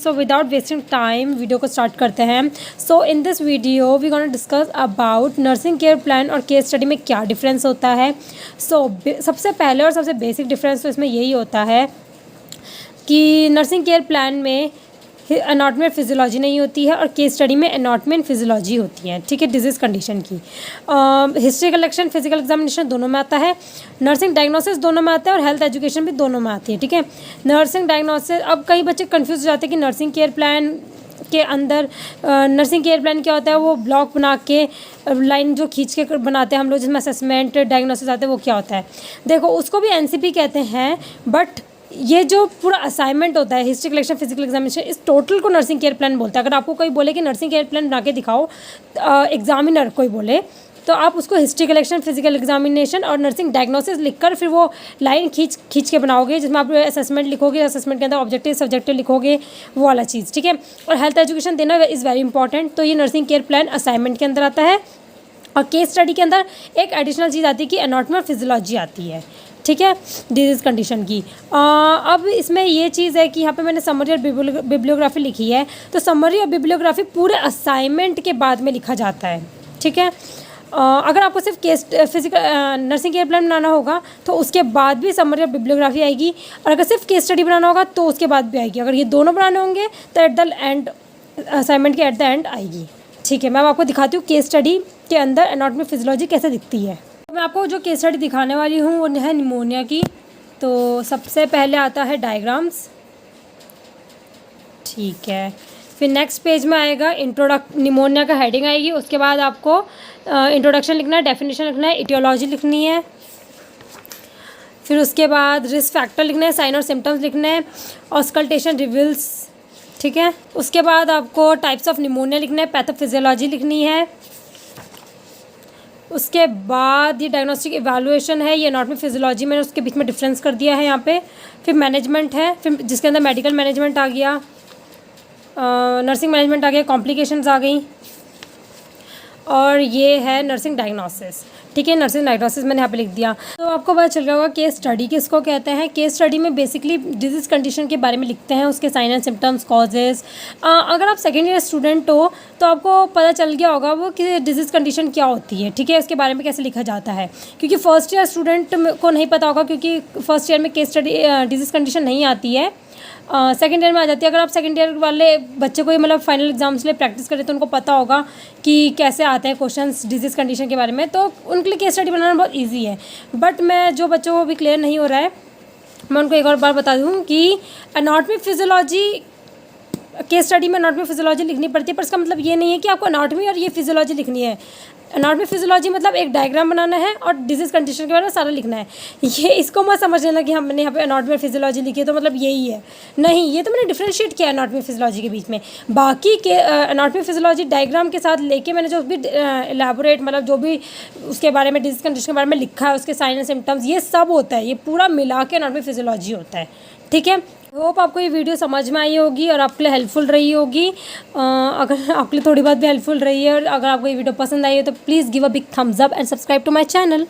सो without wasting time video को start करते हैं। So in this video we gonna discuss about nursing care plan और case study में क्या डिफरेंस होता है। सो सबसे पहले और सबसे बेसिक डिफरेंस तो इसमें यही होता है कि नर्सिंग केयर प्लान में एनाटॉमी और फिजियोलॉजी नहीं होती है और केस स्टडी में एनाटॉमी एंड फिजियोलॉजी होती है, ठीक है, डिजीज़ कंडीशन की। हिस्ट्री कलेक्शन, फिजिकल एग्जामिनेशन दोनों में आता है। नर्सिंग डायग्नोसिस दोनों में आता है और हेल्थ एजुकेशन भी दोनों में आती है, ठीक है। नर्सिंग डायग्नोसिस, अब कई बच्चे कंफ्यूज हो जाते हैं कि नर्सिंग केयर प्लान के अंदर नर्सिंग केयर प्लान क्या होता है। वो ब्लॉक बना के लाइन जो खींच के बनाते हैं हम लोग, जिसमें असेसमेंट डायग्नोसिस आते हैं, वो क्या होता है। देखो, उसको भी एनसीपी कहते हैं, बट ये जो पूरा असाइनमेंट होता है, हिस्ट्री कलेक्शन, फिजिकल एग्जामिनेशन, इस टोटल को नर्सिंग केयर प्लान बोलता है। अगर आपको कोई बोले कि नर्सिंग केयर प्लान बना के दिखाओ, एग्जामिनर कोई बोले, तो आप उसको हिस्ट्री कलेक्शन, फिजिकल एग्जामिनेशन और नर्सिंग डायग्नोसिस लिखकर फिर वो लाइन खींच के बनाओगे, जिसमें आप असेसमेंट लिखोगे, असेसमेंट के अंदर ऑब्जेक्टिव सब्जेक्टिव लिखोगे, वो वाला चीज़, ठीक है। और हेल्थ एजुकेशन देना इज़ वेरी इंपॉर्टेंट। तो ये नर्सिंग केयर प्लान असाइनमेंट के अंदर आता है। और केस स्टडी के अंदर एक एडिशनल चीज़ आती है कि एनाटॉमी और फिजियोलॉजी आती है, ठीक है, डिजीज़ कंडीशन की। अब इसमें ये चीज़ है कि यहाँ पे मैंने समरी और बिब्लियोग्राफी लिखी है, तो समरी और बिब्लियोग्राफी पूरे असाइनमेंट के बाद में लिखा जाता है, ठीक है। अगर आपको सिर्फ case physical nursing care plan बनाना होगा तो उसके बाद भी समरी और बिब्लियोग्राफी आएगी, और अगर सिर्फ केस स्टडी बनाना होगा तो उसके बाद भी आएगी। अगर ये दोनों बनाने होंगे तो एट द एंड, असाइनमेंट के एट द एंड आएगी, ठीक है। मैं आपको दिखाती हूँ केस स्टडी के अंदर एनाटॉमी फिजियोलॉजी कैसे दिखती है। मैं आपको जो केस स्टडी दिखाने वाली हूँ वो है निमोनिया की। तो सबसे पहले आता है डायग्राम्स, ठीक है। फिर नेक्स्ट पेज में आएगा निमोनिया का हेडिंग आएगी। उसके बाद आपको इंट्रोडक्शन लिखना है, डेफिनेशन लिखना है, इटियोलॉजी लिखनी है। फिर उसके बाद रिस्क फैक्टर लिखना है, साइन और सिम्टम्स लिखने हैं, ऑस्कल्टेशन रिविल्स, ठीक है। उसके बाद आपको टाइप्स ऑफ निमोनिया लिखना है, पैथोफिजियोलॉजी लिखनी है। उसके बाद ये डायग्नोस्टिक इवैल्यूएशन है, ये एनाटॉमी फिजियोलॉजी मैंने उसके बीच में डिफरेंस कर दिया है यहाँ पे। फिर मैनेजमेंट है, फिर जिसके अंदर मेडिकल मैनेजमेंट आ गया, नर्सिंग मैनेजमेंट आ गया, कॉम्प्लिकेशंस आ गई, और ये है नर्सिंग डायग्नोसिस, ठीक है। नर्सिंग डायग्नोसिस मैंने यहाँ पे लिख दिया। तो आपको पता चल रहा होगा केस स्टडी किसको कहते हैं। केस स्टडी में बेसिकली डिजीज़ कंडीशन के बारे में लिखते हैं, उसके साइन एंड सिम्टम्स, कॉजेज़। अगर आप सेकेंड ईयर स्टूडेंट हो तो आपको पता चल गया होगा वो कि डिजीज़ कंडीशन क्या होती है, ठीक है, उसके बारे में कैसे लिखा जाता है। क्योंकि फर्स्ट ईयर स्टूडेंट को नहीं पता होगा, क्योंकि फर्स्ट ईयर में केस स्टडी डिजीज़ कंडीशन नहीं आती है, सेकेंड ईयर में आ जाती है। अगर आप सेकेंड ईयर वाले बच्चे को ही मतलब फाइनल एग्जाम्स लिए प्रैक्टिस करें तो उनको पता होगा कि कैसे आते हैं क्वेश्चंस डिजीज़ कंडीशन के बारे में, तो उनके लिए केस स्टडी बनाना बहुत इजी है। बट मैं जो बच्चों को भी क्लियर नहीं हो रहा है, मैं उनको एक और बार बता दूँ कि एनाटॉमी फिजियोलॉजी, केस स्टडी में एनाटॉमी फिजियोलॉजी लिखनी पड़ती है, पर इसका मतलब ये नहीं है कि आपको एनाटॉमी और ये फिजियोलॉजी लिखनी है। एनाटॉमी फिजियोलॉजी मतलब एक डायग्राम बनाना है और डिजीज़ कंडीशन के बारे में सारा लिखना है। ये इसको मत समझ लेना कि हमने यहाँ पे एनाटॉमी और फिजियोलॉजी लिखी है तो मतलब यही है, नहीं, ये तो मैंने डिफरेंशिएट किया एनाटॉमी फिजियोलॉजी के बीच में। बाकी के एनाटॉमी फिजियोलॉजी डायग्राम के साथ लेके मैंने जो भी एलैबोरेट मतलब जो भी उसके बारे में डिजीज़ कंडीशन के बारे में लिखा है, उसके साइन एंड सिम्टम्स, ये सब होता है, ये पूरा मिला के एनाटॉमी फिजियोलॉजी होता है, ठीक है। होप आपको ये वीडियो समझ में आई होगी और आपके लिए हेल्पफुल रही होगी। अगर आपके लिए थोड़ी बहुत भी हेल्पफुल रही है और अगर आपको ये वीडियो पसंद आई है तो please give a big thumbs up and subscribe to my channel.